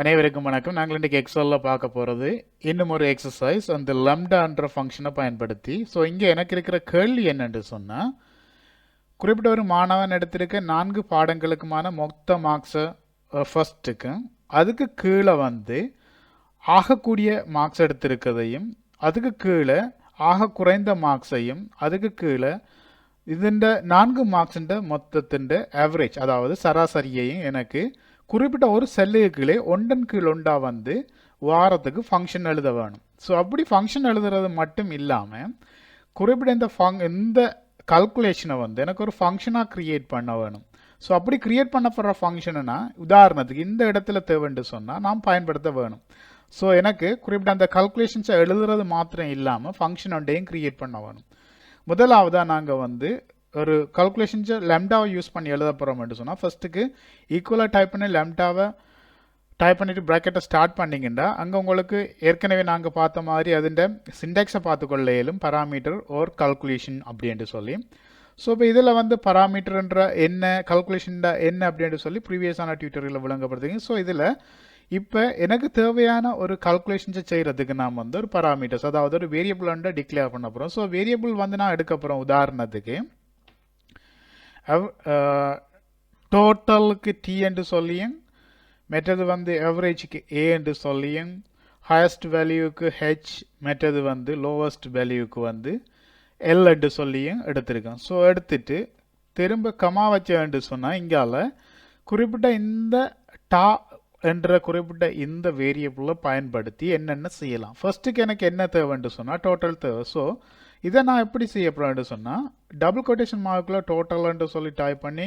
அனைவருக்கும் வணக்கம். நாங்கள் இன்றைக்கி எக்ஸலில் பார்க்க போகிறது இன்னும் ஒரு எக்ஸசைஸ் அந்த லம்டான்ற ஃபங்க்ஷனை பயன்படுத்தி. ஸோ இங்கே எனக்கு இருக்கிற கேள்வி என்னென்று சொன்னால், குறிப்பிட்ட ஒரு மாணவன் எடுத்திருக்க 4 பாடங்களுக்குமான மொத்த மார்க்ஸை ஃபஸ்ட்டுக்கு, அதுக்கு கீழே வந்து ஆகக்கூடிய மார்க்ஸ் எடுத்திருக்கிறதையும், அதுக்கு கீழே ஆக குறைந்த மார்க்ஸையும், அதுக்கு கீழே ഇതിൻ്റെ 4 മാർക്സിൻ്റെ മൊത്തത്തിൻ്റെ ആവറേജ്, அதாவது சராசரியையும் எனக்கு குறிப்பிட்ட ஒரு செல்லுக்கு கீழே ஒன்றன் கீழ் ஒன்றா வந்து வாரத்துக்கு ஃபங்க்ஷன் எழுத வேணும். ஸோ அப்படி ஃபங்க்ஷன் எழுதுறது மட்டும் இல்லாமல் குறிப்பிட்ட இந்த கல்குலேஷனை வந்து எனக்கு ஒரு ஃபங்க்ஷனாக க்ரியேட் பண்ண வேணும். ஸோ அப்படி க்ரியேட் பண்ணப்படுற ஃபங்க்ஷனுனா உதாரணத்துக்கு இந்த இடத்துல தேவைன்னு சொன்னால் நாம் பயன்படுத்த வேணும். ஸோ எனக்கு குறிப்பிட்ட அந்த கல்குலேஷன்ஸை எழுதுறது மாத்திரம் இல்லாமல் ஃபங்க்ஷன் ஒன்றையும் க்ரியேட் பண்ண வேணும். முதலாவதாக நாங்கள் வந்து ஒரு கல்குலேஷன்ஸை லெம்டாவை யூஸ் பண்ணி எழுத போகிறோம்னு சொன்னால், ஃபஸ்ட்டுக்கு ஈக்குவலாக டைப் பண்ணி லெம்டாவை டைப் பண்ணிவிட்டு ப்ராக்கெட்டை ஸ்டார்ட் பண்ணிங்கன்னா அங்கே உங்களுக்கு ஏற்கனவே நாங்கள் பார்த்த மாதிரி அதிൻ്റെ சிண்டெக்ஸை பார்த்துக்கொள்ள இயலும், பராமீட்டர் ஓர் கல்குலேஷன் அப்படின்ட்டு சொல்லி. ஸோ இப்போ இதில் வந்து பராமீட்டர்ன்ற என்ன, கல்குலேஷன்டா என்ன அப்படின்ட்டு சொல்லி ப்ரீவியஸான டியூட்டோரியலில் விளங்கப்படுத்துங்க. ஸோ இதில் இப்போ எனக்கு தேவையான ஒரு கல்குலேஷன்ஸை செய்கிறதுக்கு நாம் வந்து ஒரு பராமீட்டர்ஸ், அதாவது ஒரு வேரியபிள் வந்து டிக்ளேர் பண்ண போகிறோம். ஸோ வேரியபிள் வந்து நான் எடுக்க போகிறோம். உதாரணத்துக்கு டோட்டலுக்கு டி என்று சொல்லியும், மற்றது வந்து எவரேஜுக்கு ஏ என்று சொல்லியும், ஹையஸ்ட் வேல்யூக்கு ஹெச், மற்றது வந்து லோவஸ்ட் வேல்யூக்கு வந்து எல் என்று சொல்லியும் எடுத்திருக்கோம். ஸோ எடுத்துட்டு திரும்ப கமா வச்சேன்னு சொன்னால் இங்கால குறிப்பிட்ட இந்த டா என்ற குறிப்பிட்ட இந்த வேரியபிளை பயன்படுத்தி என்னென்ன செய்யலாம். ஃபர்ஸ்ட்டுக்கு எனக்கு என்ன தேவைன்னு சொன்னால் டோட்டல் தேவை. ஸோ இதை நான் எப்படி செய்ய போகிறேன்னு சொன்னால், டபுள் கொட்டேஷன் மார்க்குள்ள டோட்டல்ன்ட்டு சொல்லி டைப் பண்ணி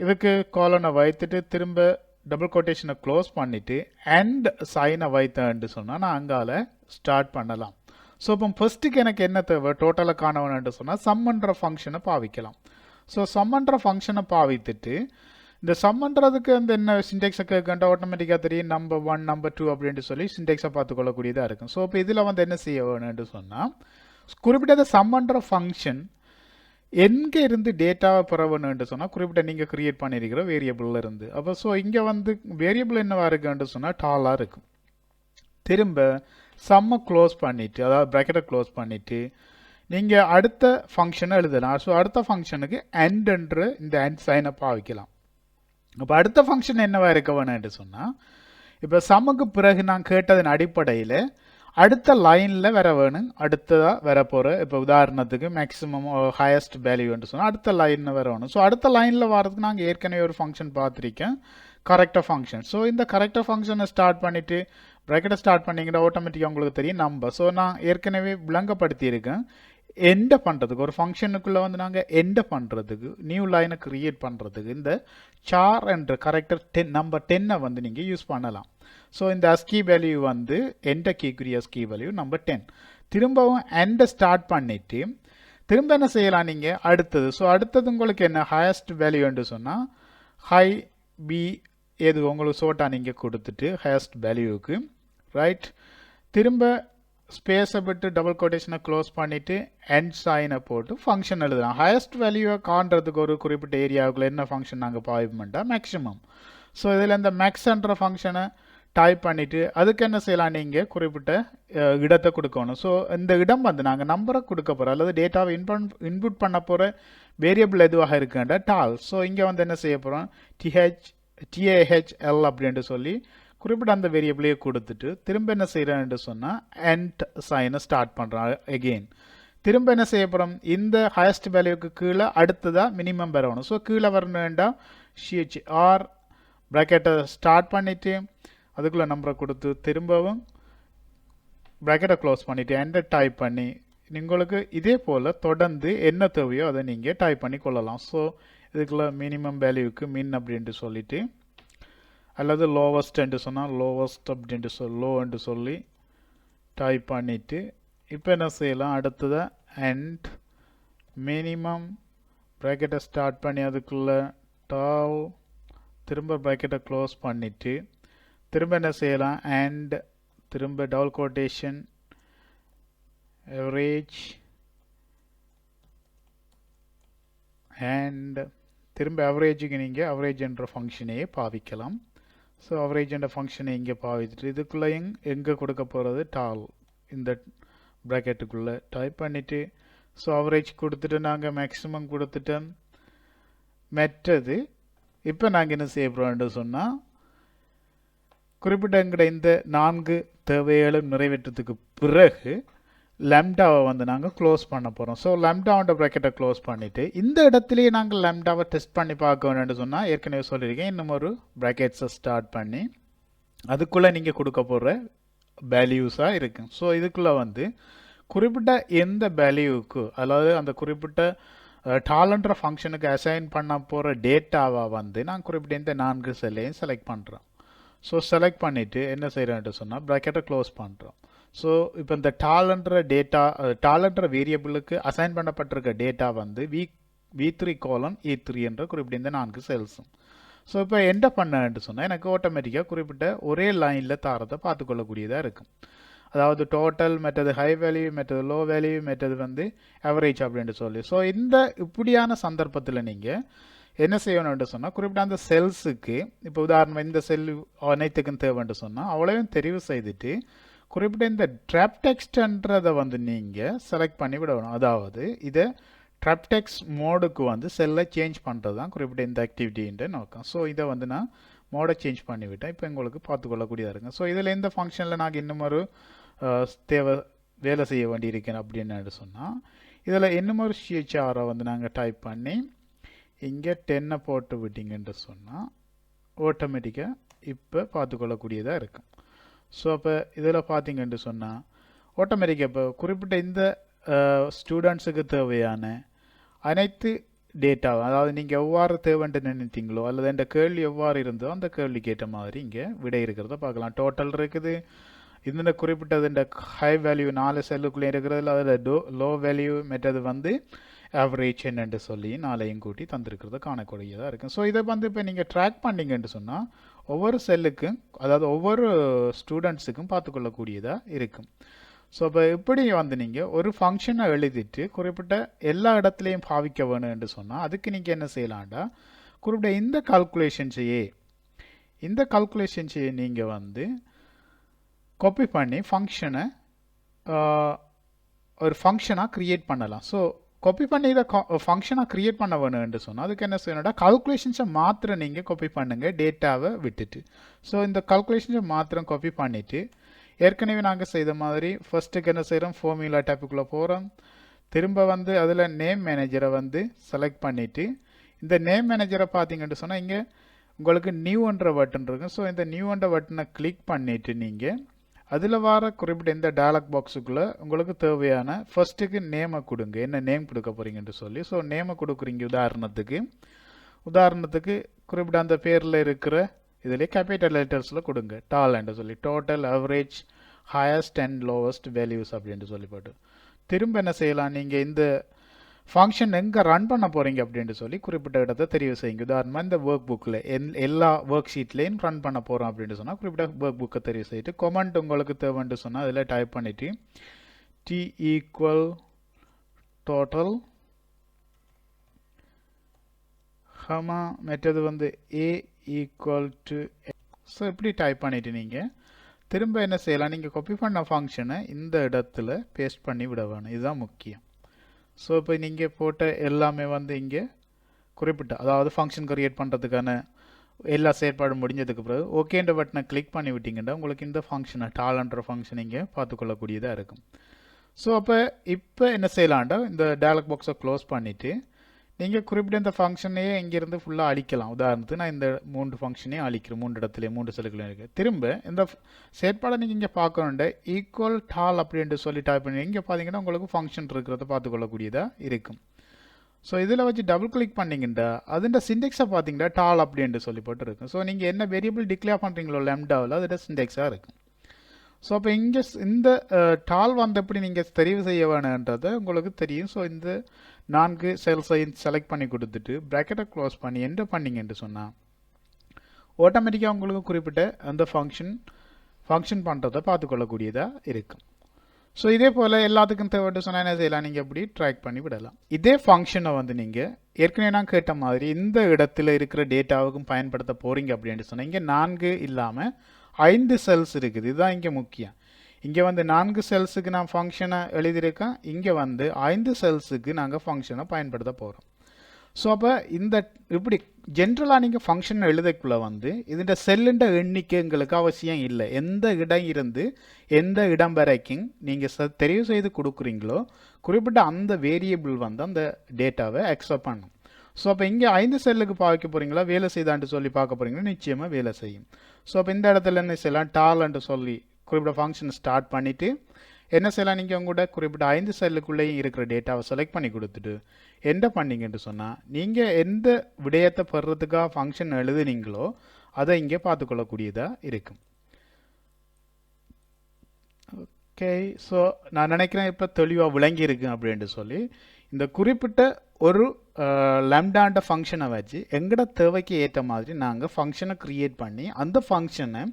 இதுக்கு காலனை வைத்துட்டு திரும்ப டபுள் கொட்டேஷனை க்ளோஸ் பண்ணிவிட்டு அண்ட் சைனை வைத்தேன்ட்டு சொன்னால் நான் அங்கால ஸ்டார்ட் பண்ணலாம். ஸோ இப்போ ஃபர்ஸ்ட்டுக்கு எனக்கு என்ன தேவை, டோட்டலை காணவன்ட்டு சொன்னால் சம்மன்ற ஃபங்க்ஷனை பாவிக்கலாம். ஸோ சம்மன்ற ஃபங்க்ஷனை பாவித்துட்டு இந்த சம்மன்றதுக்கு அந்த என்ன சிண்டெக்ஸை கேட்கண்டா ஆட்டோமேட்டிக்காக தெரியும், நம்பர் 1 நம்பர் 2 அப்படின்ட்டு சொல்லி சிண்டெக்ஸை பார்த்துக்கொள்ளக்கூடியதாக இருக்கும். ஸோ இப்போ இதில் வந்து என்ன செய்ய வேணும்னு சொன்னால், குறிப்பிட்ட சம்மன்ற ஃபங்க்ஷன் எங்கே இருந்து டேட்டாவை பெற வேணும்னு சொன்னால் குறிப்பிட்ட நீங்கள் க்ரியேட் பண்ணியிருக்கிற வேரியபிளில் இருந்து. அப்போ ஸோ இங்கே வந்து வேரியபிள் என்னவா இருக்குன்னு சொன்னால் டாலாக இருக்கும். திரும்ப சம்மை க்ளோஸ் பண்ணிவிட்டு, அதாவது ப்ராக்கெட்டை க்ளோஸ் பண்ணிவிட்டு நீங்கள் அடுத்த ஃபங்க்ஷனை எழுதலாம். ஸோ அடுத்த ஃபங்க்ஷனுக்கு என்ற இந்த எண்ட் சைனை பாவிக்கலாம். இப்போ அடுத்த ஃபங்க்ஷன் என்னவா இருக்க வேணும்னு சொன்னால், இப்போ சம்முக்கு பிறகு நான் கேட்டதன் அடிப்படையில் அடுத்த லைனில் வர வேணும், அடுத்ததாக வர போகிற. இப்போ உதாரணத்துக்கு மேக்ஸிமம் ஹையஸ்ட் வேல்யூன்னு சொன்னால் அடுத்த லைனில் வர வேணும். ஸோ அடுத்த லைனில் வரதுக்கு நாங்கள் ஏற்கனவே ஒரு ஃபங்க்ஷன் பார்த்துருக்கேன், கரெக்டாக ஃபங்க்ஷன். ஸோ இந்த கரெக்டாக ஃபங்க்ஷனை ஸ்டார்ட் பண்ணிவிட்டு ப்ராக்கெட்டை ஸ்டார்ட் பண்ணிங்கன்னா ஆட்டோமேட்டிக்காக உங்களுக்கு தெரியும் நம்பர். ஸோ நான் ஏற்கனவே விளங்கப்படுத்தியிருக்கேன், எண்ட் பண்ணுறதுக்கு ஒரு ஃபங்க்ஷனுக்குள்ளே வந்து நாங்கள் எண்ட் பண்ணுறதுக்கு, நியூ லைனை க்ரியேட் பண்ணுறதுக்கு இந்த சார் என்ற கரெக்டர் நம்பர் 10 வந்து நீங்கள் யூஸ் பண்ணலாம். ஸோ இந்த அஸ்கி வேல்யூ வந்து எண்ட கீக்குரிய அஸ்கி வேல்யூ நம்பர் 10. திரும்பவும் எண்டை ஸ்டார்ட் பண்ணிவிட்டு திரும்ப என்ன செய்யலாம் நீங்கள் அடுத்தது. ஸோ அடுத்தது உங்களுக்கு என்ன ஹையஸ்ட் வேல்யூன்னு சொன்னால் ஹை பி எது உங்களுக்கு ஷோட்டாக நீங்கள் கொடுத்துட்டு ஹையஸ்ட் வேல்யூவுக்கு ரைட், திரும்ப ஸ்பேஸை விட்டு டபுள் கொட்டேஷனை க்ளோஸ் பண்ணிவிட்டு எண்ட் சைனை போட்டு ஃபங்க்ஷன் எழுதலாம். ஹையஸ்ட் வேல்யூவை காண்றதுக்கு ஒரு குறிப்பிட்ட ஏரியாவுக்குள்ள என்ன ஃபங்க்ஷன் நாங்கள் பாவிப்போம்டா மேக்ஸிமம். ஸோ இதில் இந்த மேக்ஸ்ன்ற ஃபங்க்ஷனை டைப் பண்ணிவிட்டு அதுக்கு என்ன செய்யலாம், நீங்கள் குறிப்பிட்ட இடத்தை கொடுக்கணும். ஸோ இந்த இடம் வந்து நாங்கள் நம்பரை கொடுக்க போகிறோம் அல்லது டேட்டாவை இன்புட் பண்ண போகிற வேரியபிள் எதுவாக இருக்குன்ற டால். ஸோ இங்கே வந்து என்ன செய்ய போகிறோம், TAHL அப்படின்ட்டு சொல்லி குறிப்பிட்ட அந்த வேரியபிளையே கொடுத்துட்டு திரும்ப என்ன செய்கிறேன்னு சொன்னால் எண்ட் சைனை ஸ்டார்ட் பண்ணுறோம் எகெயின். திரும்ப என்ன செய்ய போகிறோம், இந்த ஹையஸ்ட் வேல்யூக்கு கீழே அடுத்ததாக மினிமம் வரணும். ஸோ கீழே வரணுண்டா CHR ப்ராக்கெட்டை ஸ்டார்ட் பண்ணிவிட்டு அதுக்குள்ளே நம்பரை கொடுத்து திரும்பவும் ப்ராக்கெட்டை க்ளோஸ் பண்ணிவிட்டு எண்டை டைப் பண்ணி உங்களுக்கு இதே போல் தொடர்ந்து என்ன தேவையோ அதை நீங்கள் டைப் பண்ணி கொள்ளலாம். ஸோ இதுக்குள்ளே மினிமம் வேல்யூக்கு மின் அப்படின்ட்டு சொல்லிவிட்டு அல்லது லோவஸ்ட் என்று சொன்னால் லோவஸ்ட் அப்படின்ட்டு லோ என்று சொல்லி டைப் பண்ணிவிட்டு இப்போ என்ன செய்யலாம், அடுத்ததாக அண்ட் மினிமம் ப்ராக்கெட்டை ஸ்டார்ட் பண்ணி அதுக்குள்ளே டால் திரும்ப ப்ராக்கெட்டை க்ளோஸ் பண்ணிவிட்டு திரும்ப என்ன செய்யலாம் அண்ட் திரும்ப டபுள் கோட்டேஷன் எவரேஜ் அண்ட் திரும்ப அவரேஜுக்கு நீங்கள் அவரேஜ் என்ற ஃபங்க்ஷனையே பாவிக்கலாம். ஸோ அவரேஜ் என்ற ஃபங்க்ஷனை இங்கே பாவிச்சுட்டு இதுக்குள்ளேயும் எங்கே கொடுக்க போகிறது டால் இந்த ப்ராக்கெட்டுக்குள்ளே டைப் பண்ணிவிட்டு ஸோ அவரேஜ் கொடுத்துட்டு நாங்கள் மேக்ஸிமம் கொடுத்துட்டோம். மற்றது இப்போ நாங்கள் என்ன செய்ய போகிறோம்னு சொன்னால் குறிப்பிட்ட எங்கட இந்த 4 தேவைகளும் நிறைவேற்றத்துக்கு பிறகு லம்டாவை வந்து நாங்கள் க்ளோஸ் பண்ண போகிறோம். ஸோ லம்டாவோட ப்ராக்கெட்டை க்ளோஸ் பண்ணிவிட்டு இந்த இடத்துலையே நாங்கள் லம்டாவை டெஸ்ட் பண்ணி பார்க்க வேணும்னு சொன்னால் ஏற்கனவே சொல்லியிருக்கேன், இன்னும் ஒரு ப்ராக்கெட்ஸை ஸ்டார்ட் பண்ணி அதுக்குள்ளே நீங்கள் கொடுக்க போகிற வேல்யூஸாக இருக்கும். ஸோ இதுக்குள்ளே வந்து குறிப்பிட்ட எந்த வேல்யூவுக்கு அதாவது அந்த குறிப்பிட்ட டாலன்ற ஃபங்க்ஷனுக்கு அசைன் பண்ண போகிற டேட்டாவை வந்து நான் குறிப்பிட்ட இந்த 4 செல்லையும் செலக்ட் பண்ணுறோம். ஸோ செலக்ட் பண்ணிவிட்டு என்ன செய்கிறேன்ட்டு சொன்னால் ப்ராக்கெட்டை க்ளோஸ் பண்ணுறோம். ஸோ இப்போ இந்த டாலன்ற வேரியபிளுக்கு அசைன் பண்ணப்பட்டிருக்க டேட்டா வந்து V3:E3 என்ற குறிப்பிட்ட இந்த 4 செல்ஸும். ஸோ இப்போ என்ன பண்ணேன்ட்டு சொன்னால் எனக்கு ஆட்டோமேட்டிக்காக குறிப்பிட்ட ஒரே லைனில் தாரத்தை பார்த்துக்கொள்ளக்கூடியதாக இருக்கும். அதாவது டோட்டல் மற்றது ஹை வேல்யூ மற்றது லோ வேல்யூ மற்றது வந்து அவரேஜ் அப்படின்ட்டு சொல்லி. ஸோ இந்த இப்படியான சந்தர்ப்பத்தில் நீங்கள் என்ன செய்யணும்னு சொன்னால் குறிப்பிட்ட அந்த செல்ஸுக்கு இப்போ உதாரணம் இந்த செல் அனைத்துக்கும் தேவைன்னு சொன்னால் அவ்வளோவும் தெரிவு செய்துட்டு குறிப்பிட்ட இந்த ட்ராப் டெக்ஸ்ட்ன்றதை வந்து நீங்கள் செலக்ட் பண்ணி விடணும். அதாவது இதை ட்ராப் டெக்ஸ்ட் மோடுக்கு வந்து செல்லை சேஞ்ச் பண்ணுறது தான் குறிப்பிட்ட இந்த ஆக்டிவிட்டின்ற நோக்கம். ஸோ இதை வந்து நான் மோடை சேஞ்ச் பண்ணிவிட்டேன். இப்போ உங்களுக்கு பார்த்துக்கொள்ளக்கூடியதாக இருக்குங்க. ஸோ இதில் இந்த ஃபங்க்ஷனில் நாங்கள் இன்னும் ஒரு வேலை செய்ய வேண்டியிருக்கேன் அப்படின்னு சொன்னால் இதில் இன்னும் ஒரு CHR வந்து நாங்கள் டைப் பண்ணி இங்கே 10 போட்டு விட்டிங்கன்னு சொன்னால் ஆட்டோமேட்டிக்காக இப்போ பார்த்துக்கொள்ளக்கூடியதாக இருக்கும். ஸோ அப்போ இதில் பார்த்தீங்கன்னு சொன்னால் ஆட்டோமேட்டிக்காக இப்போ குறிப்பிட்ட இந்த ஸ்டூடெண்ட்ஸுக்கு தேவையான அனைத்து டேட்டாவை அதாவது நீங்கள் எவ்வாறு தேவைன்ட்டு நினைத்தீங்களோ அல்லது இந்த கேள்வி எவ்வாறு இருந்தோ அந்த கேள்விக்கு ஏற்ற மாதிரி இங்கே விடை இருக்கிறத பார்க்கலாம். டோட்டல் இருக்குது, இந்த குறிப்பிட்டது இந்த ஹை வேல்யூ 4 செல்லுக்குள்ளே இருக்கிறதுல அதில் லோ வேல்யூ மற்றது வந்து ஆவரேஜ் என்னென்று சொல்லி 4ஐயும் கூட்டி தந்திருக்கிறத காணக்கூடியதாக இருக்கும். ஸோ இதை வந்து இப்போ நீங்கள் ட்ராக் பண்ணிங்கன்னு சொன்னால் ஒவ்வொரு செல்லுக்கும் அதாவது ஒவ்வொரு ஸ்டூடெண்ட்ஸுக்கும் பார்த்துக்கொள்ளக்கூடியதாக இருக்கும். ஸோ இப்போ இப்படி வந்து நீங்கள் ஒரு ஃபங்க்ஷனை எழுதிட்டு குறிப்பிட்ட எல்லா இடத்துலையும் பாவிக்க வேணும்னு சொன்னால் அதுக்கு நீங்கள் என்ன செய்யலாம்டா குறிப்பிட்ட இந்த கால்குலேஷன்ஸையே நீங்கள் வந்து காப்பி பண்ணி ஃபங்க்ஷனை ஒரு ஃபங்க்ஷனாக க்ரியேட் பண்ணலாம். ஸோ காப்பி பண்ணி இதை ஃபங்க்ஷனாக க்ரியேட் பண்ண வேணும்னு சொன்னால் அதுக்கு என்ன செய்யணும்டா கால்குலேஷன்ஸை மாத்திரம் நீங்கள் காப்பி பண்ணுங்கள் டேட்டாவை விட்டுட்டு. ஸோ இந்த கால்குலேஷன்ஸை மாத்திரம் காப்பி பண்ணிவிட்டு ஏற்கனவே நாங்கள் செய்த மாதிரி ஃபர்ஸ்ட்டுக்கு என்ன செய்கிறோம் ஃபார்முலா டேப்புக்குள்ளே போகிறோம். திரும்ப வந்து அதில் நேம் மேனேஜரை வந்து செலக்ட் பண்ணிவிட்டு இந்த நேம் மேனேஜரை பார்த்தீங்கன்னு சொன்னால் இங்கே உங்களுக்கு நியூன்ற பட்டன் இருக்கும். ஸோ இந்த நியூன்ற பட்டனை கிளிக் பண்ணிவிட்டு நீங்கள் அதில் வர குறிப்பிட்ட இந்த டயலாக் பாக்ஸுக்குள்ளே உங்களுக்கு தேவையான ஃபர்ஸ்ட்டுக்கு நேமை கொடுங்க, என்ன நேம் கொடுக்க போகிறீங்கன்னு சொல்லி. ஸோ நேமை கொடுக்குறீங்க உதாரணத்துக்கு குறிப்பிட்ட அந்த பேரில் இருக்கிற இதில் கேபிட்டல் லெட்டர்ஸில் கொடுங்க டால்ன்னு சொல்லி total average highest and lowest values அப்படின்ட்டு சொல்லி போட்டு திரும்ப என்ன செய்யலாம் நீங்கள் இந்த ஃபங்க்ஷன் எங்கே ரன் பண்ண போகிறீங்க அப்படின்ட்டு சொல்லி குறிப்பிட்ட இடத்தை தெரிவு செய்யுங்க. உதாரணமாக இந்த ஒர்க் புக்கில் எல்லா ஒர்க் ஷீட்லேயும் ரன் பண்ண போகிறோம் அப்படின்ட்டு சொன்னால் குறிப்பிட்ட ஒர்க் புக்கை தெரிவு செய்துட்டு கமெண்ட் உங்களுக்கு தேவைன்ட்டு சொன்னால் அதில் டைப் பண்ணிவிட்டு T = total ஹமா மெத்தது வந்து A = ஸோ இப்படி டைப் பண்ணிவிட்டு நீங்கள் திரும்ப என்ன செய்யலாம் நீங்கள் காப்பி பண்ண ஃபங்க்ஷனை இந்த இடத்துல பேஸ்ட் பண்ணி விட வேணும். இதுதான் முக்கியம். ஸோ இப்போ நீங்கள் போட்ட எல்லாமே வந்து இங்கே குறிப்பிட்ட அதாவது ஃபங்க்ஷன் கிரியேட் பண்ணுறதுக்கான எல்லா செயற்பாடும் முடிஞ்சதுக்கு பிறகு ஓகேன்ற பட்டனை கிளிக் பண்ணி விட்டிங்கன்னா உங்களுக்கு இந்த ஃபங்க்ஷனை டால்ன்ற ஃபங்க்ஷன் இங்கே பார்த்துக்கொள்ளக்கூடியதாக இருக்கும். ஸோ இப்போ என்ன செய்யலாம்டா இந்த டயலாக் பாக்ஸை க்ளோஸ் பண்ணிவிட்டு நீங்கள் குறிப்பிட்ட இந்த ஃபங்க்ஷனையே இங்கேருந்து ஃபுல்லாக அழிக்கலாம். உதாரணத்துக்கு நான் இந்த 3 ஃபங்க்ஷனையும் அழிக்கிறேன், 3 இடத்துலையும் 3 செல்லுக்குள்ளே இருக்குது. திரும்ப இந்த செயற்பாடை நீங்கள் இங்கே பார்க்கணுண்ட ஈக்குவல் டால் அப்படின்ட்டு சொல்லி டைப் பண்ணி இங்கே பார்த்தீங்கன்னா உங்களுக்கு ஃபங்க்ஷன் இருக்கிறத பார்த்துக்கொள்ளக்கூடியதாக இருக்கும். ஸோ இதில் வச்சு டபுள் கிளிக் பண்ணிங்கன்னா அதுன்ற சிண்டெக்ஸை பார்த்தீங்கன்னா டால் அப்படின்ட்டு சொல்லி போட்டு இருக்கும். ஸோ நீங்கள் என்ன வேரியபிள் டிக்ளேர் பண்ணுறீங்களோ லம்டாவில் அதோட சிண்டெக்ஸாக இருக்கும். ஸோ அப்போ இங்கே இந்த டால் வந்து எப்படி நீங்கள் தெரிவு செய்ய வேணுன்றது உங்களுக்கு தெரியும். ஸோ இந்த 4 செல்ஸையும் செலக்ட் பண்ணி கொடுத்துட்டு ப்ராக்கெட்டை க்ளோஸ் பண்ணி என்ன பண்ணிங்கன்னு சொன்னால் ஆட்டோமேட்டிக்காக உங்களுக்கு குறிப்பிட்ட அந்த ஃபங்க்ஷன் பண்ணுறதை பார்த்துக்கொள்ளக்கூடியதாக இருக்கும். ஸோ இதே போல் எல்லாத்துக்கும் தேவைட்டு சொன்னால் என்ன செய்யலாம் நீங்கள் எப்படி ட்ராக் பண்ணி விடலாம். இதே ஃபங்க்ஷனை வந்து நீங்கள் ஏற்கனவே நான் கேட்ட மாதிரி இந்த இடத்துல இருக்கிற டேட்டாவுக்கும் பயன்படுத்த போகிறீங்க அப்படின்னு சொன்னால் இங்கே 4 இல்லாமல் 5 செல்ஸ் இருக்குது. இதுதான் இங்கே முக்கியம். இங்கே வந்து 4 செல்ஸுக்கு நான் ஃபங்க்ஷனை எழுதியிருக்கேன். இங்கே வந்து 5 செல்ஸுக்கு நாங்கள் ஃபங்க்ஷனை பயன்படுத்த போகிறோம். ஸோ அப்போ இந்த இப்படி ஜென்ரலாக நீங்கள் ஃபங்க்ஷன் எழுதக்குள்ளே வந்து இதுன்ற செல்லுன்ற எண்ணிக்கை எங்களுக்கு அவசியம் இல்லை. எந்த இடம் இருந்து எந்த இடம் வரைக்கும் நீங்கள் தெரிவு செய்து கொடுக்குறீங்களோ குறிப்பிட்ட அந்த வேரியபிள் வந்து அந்த டேட்டாவை அக்செப்ட் பண்ணும். ஸோ அப்போ இங்கே 5 செல்லுக்கு பார்க்க போகிறீங்களா, வேலை செய்தான்ட்டு சொல்லி பார்க்க போகிறீங்களா, நிச்சயமாக வேலை செய்யும். ஸோ அப்போ இந்த இடத்துல என்ன செய்யலாம், டால்ன்ட்டு சொல்லி குறிப்பிட்ட ஃபங்க்ஷன் ஸ்டார்ட் பண்ணிவிட்டு என்ன செய்யலாம், நீங்கள் உங்களோட குறிப்பிட்ட 5 செல்லுக்குள்ளேயும் இருக்கிற டேட்டாவை செலக்ட் பண்ணி கொடுத்துட்டு என்ன பண்ணீங்கன்னு சொன்னால் நீங்கள் எந்த விடயத்தை பெறதுக்காக ஃபங்க்ஷன் எழுதுனீங்களோ அதை இங்கே பார்த்துக்கொள்ளக்கூடியதாக இருக்கும். ஓகே, ஸோ நான் நினைக்கிறேன் இப்போ தெளிவாக விளங்கியிருக்கு அப்படின்ட்டு சொல்லி இந்த குறிப்பிட்ட ஒரு லம்டாண்ட ஃபங்க்ஷனை வச்சு எங்களோட தேவைக்கு ஏற்ற மாதிரி நாங்கள் ஃபங்க்ஷனை க்ரியேட் பண்ணி அந்த ஃபங்க்ஷனை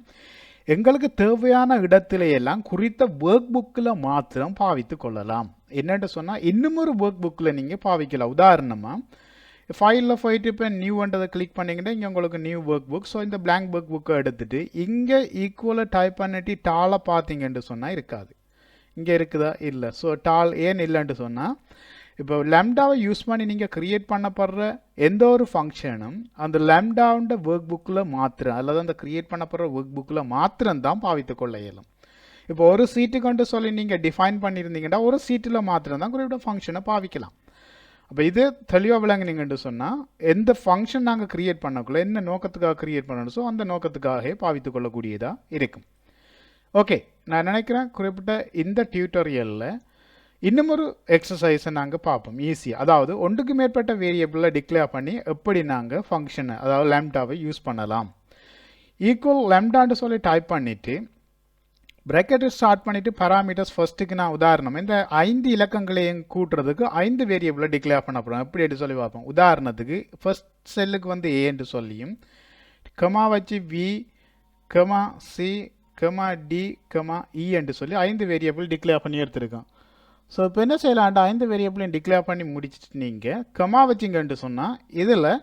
எங்களுக்கு தேவையான இடத்துலையெல்லாம் குறித்த ஒர்க் புக்கில் மாத்திரம் பாவித்து கொள்ளலாம். என்னென்னு சொன்னால் இன்னும் ஒரு ஒர்க் புக்கில் நீங்கள் பாவிக்கலாம். உதாரணமாக ஃபைலில் போயிட்டு இப்போ நியூன்றதை கிளிக் பண்ணிங்கன்னா இங்கே உங்களுக்கு நியூ ஒர்க் புக். ஸோ இந்த பிளாங்க் ஒர்க் புக்கை எடுத்துகிட்டு இங்கே ஈக்குவலாக டைப் பண்ணிட்டு டாலை பார்த்தீங்கன்னு சொன்னால் இருக்காது. இங்கே இருக்குதா, இல்லை. ஸோ டால் ஏன் இல்லைன்ட்டு சொன்னால் இப்போ லம்டாவை யூஸ் பண்ணி நீங்கள் க்ரியேட் பண்ணப்படுற எந்த ஒரு ஃபங்க்ஷனும் அந்த லம்டாவுண்ட ஒர்க் புக்கில் மாத்திரம் அல்லது அந்த க்ரியேட் பண்ணப்படுற ஒர்க் புக்கில் மாத்திரம்தான் பாவித்து கொள்ள இயலும். இப்போ ஒரு சீட்டுக்கு சொல்லி நீங்கள் டிஃபைன் பண்ணியிருந்தீங்கன்னா ஒரு சீட்டில் மாத்திரம் தான் குறிப்பிட்ட ஃபங்க்ஷனை பாவிக்கலாம். அப்போ இது தெளிவாக விளங்குனீங்கன்னு சொன்னால் எந்த ஃபங்க்ஷன் நாங்கள் க்ரியேட் பண்ணக்குள்ள என்ன நோக்கத்துக்காக க்ரியேட் பண்ணணும், ஸோ அந்த நோக்கத்துக்காக பாவித்து கொள்ளக்கூடியதாக இருக்கும். ஓகே, நான் நினைக்கிறேன் குறிப்பிட்ட இந்த டியூட்டோரியலில் இன்னும் ஒரு எக்ஸசைஸை நாங்கள் பார்ப்போம் ஈஸியாக. அதாவது ஒன்றுக்கு மேற்பட்ட வேரியபிளில் டிக்ளேர் பண்ணி எப்படி நாங்கள் ஃபங்க்ஷனை அதாவது லம்டாவை யூஸ் பண்ணலாம். ஈக்குவல் லம்டான்னு சொல்லி டைப் பண்ணிவிட்டு ப்ராக்கெட்டை ஸ்டார்ட் பண்ணிவிட்டு பராமீட்டர்ஸ் ஃபர்ஸ்ட்டுக்கு நான் உதாரணம் இந்த 5 இலக்கங்களையும் கூட்டுறதுக்கு 5 வேரியபிளில் டிக்ளேர் பண்ண போகிறோம். எப்படி எடுத்து சொல்லி பார்ப்போம். உதாரணத்துக்கு ஃபர்ஸ்ட் செல்லுக்கு வந்து ஏன்னு சொல்லியும் கமா வச்சு B comma C comma D comma E என்று சொல்லி 5 வேரியபிள் டிக்ளேர் பண்ணி எடுத்துருக்கோம். ஸோ இப்போ என்ன செய்யலாம்டா 5 வேரியபிளையும் டிக்ளேர் பண்ணி முடிச்சுட்டு நீங்கள் கமா வச்சிங்கன்ட்டு சொன்னால் இதில்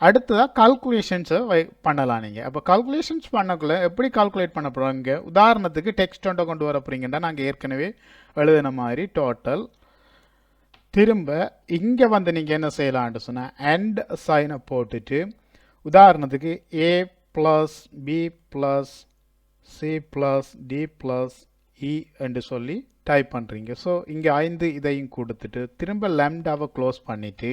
அடுத்ததாக கால்குலேஷன்ஸை பண்ணலாம். நீங்கள் அப்போ கால்குலேஷன்ஸ் பண்ணக்குள்ள எப்படி கால்குலேட் பண்ண போகிறோங்க. உதாரணத்துக்கு டெக்ஸ்ட்டை கொண்டு வர போகிறீங்கன்னா நாங்கள் ஏற்கனவே எழுதின மாதிரி டோட்டல் திரும்ப இங்கே வந்து நீங்கள் என்ன செய்யலான்ட்டு சொன்னால் அண்ட் சைனை போட்டுட்டு உதாரணத்துக்கு A plus B plus C plus D plus E என்று சொல்லி டைப் பண்ணுறீங்க. ஸோ இங்கே 5 இதையும் கொடுத்துட்டு திரும்ப லம்டாவை க்ளோஸ் பண்ணிவிட்டு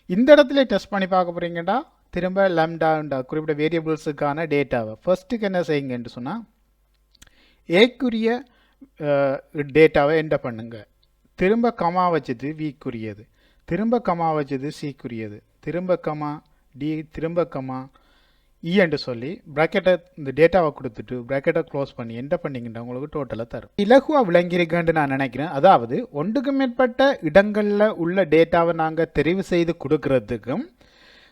இந்த இடத்துல டெஸ்ட் பண்ணி பார்க்க போகிறீங்கடா திரும்ப லம்டாண்டா குறிப்பிட்ட வேரியபிள்ஸுக்கான டேட்டாவை ஃபர்ஸ்ட்டுக்கு என்ன செய்யுங்கன்னு சொன்னால் ஏக்குரிய டேட்டாவை என்டர் பண்ணுங்க. திரும்ப கமா வச்சது விக்குரியது, திரும்ப கமா வச்சது சிக்குரியது, திரும்ப கமா டி, திரும்ப கமா இ என்று சொல்லி ப்ராக்கெட்டை இந்த டேட்டாவை கொடுத்துட்டு ப்ராக்கெட்டை க்ளோஸ் பண்ணி என்ன பண்ணிங்கன்னா உங்களுக்கு டோட்டலாக தரும். இலகுவாக விளங்கியிருக்கேன்னு நான் நினைக்கிறேன். அதாவது ஒன்றுக்கு மேற்பட்ட இடங்களில் உள்ள டேட்டாவை நாங்கள் தெரிவு செய்து கொடுக்கறதுக்கும்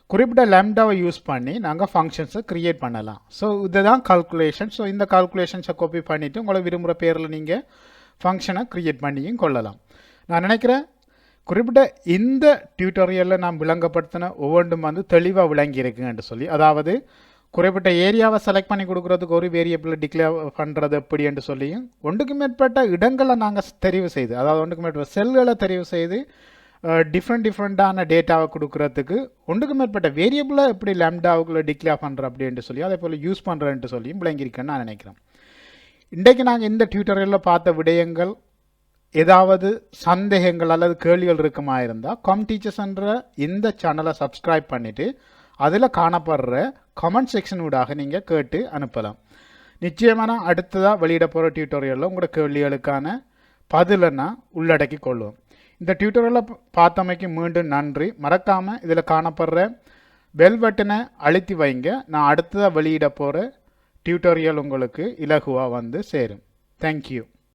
குறிப்பிட்ட லம்டாவை யூஸ் பண்ணி நாங்கள் ஃபங்க்ஷன்ஸை க்ரியேட் பண்ணலாம். ஸோ இதுதான் கால்குலேஷன். ஸோ இந்த கால்குலேஷன்ஸை காப்பி பண்ணிவிட்டு உங்களை விரும்புகிற பேரில் நீங்கள் ஃபங்க்ஷனை க்ரியேட் பண்ணியும் கொள்ளலாம். நான் நினைக்கிறேன் குறிப்பிட்ட இந்த டியூட்டோரியலில் நான் விளங்கப்படுத்தின ஒவ்வொன்றும் வந்து தெளிவாக விளங்கியிருக்குன்னு சொல்லி, அதாவது குறிப்பிட்ட ஏரியாவை செலக்ட் பண்ணி கொடுக்குறதுக்கு ஒரு வேரியபிளை டிக்ளேர் பண்ணுறது எப்படி என்று சொல்லியும் ஒன்றுக்கு மேற்பட்ட இடங்களை நாங்கள் தெரிவு செய்து அதாவது ஒன்றுக்கு மேற்பட்ட செல்களை தெரிவு செய்து டிஃப்ரெண்டான டேட்டாவை கொடுக்குறதுக்கு ஒன்றுக்கு மேற்பட்ட வேரியபிளை எப்படி லம்டாவுக்குள்ளே டிக்ளேர் பண்ணுற அப்படின்ட்டு சொல்லி அதே போல் யூஸ் பண்ணுறேன்ட்டு சொல்லியும் விளங்கியிருக்கேன்னு நான் நினைக்கிறேன். இன்றைக்கு நாங்கள் இந்த டியூட்டோரியலில் பார்த்த விடயங்கள் ஏதாவது சந்தேகங்கள் அல்லது கேள்விகள் இருக்குமா இருந்தால் Comtachers என்ற இந்த சேனலை சப்ஸ்கிரைப் பண்ணிவிட்டு அதில் காணப்படுற கமெண்ட் செக்ஷன் ஊடாக நீங்கள் கேட்டு அனுப்பலாம். நிச்சயமாக நான் அடுத்ததாக வெளியிட போகிற டியூட்டோரியலில் உங்களோட கேள்விகளுக்கான பதிலை நான் உள்ளடக்கி கொள்வோம். இந்த டியூட்டோரியலை பார்த்தமைக்கு மீண்டும் நன்றி. மறக்காமல் இதில் காணப்படுற பெல் பட்டனை அழுத்தி வைங்க. நான் அடுத்ததாக வெளியிட போகிற டியூட்டோரியல் உங்களுக்கு இலகுவாக வந்து சேரும். தேங்க்யூ.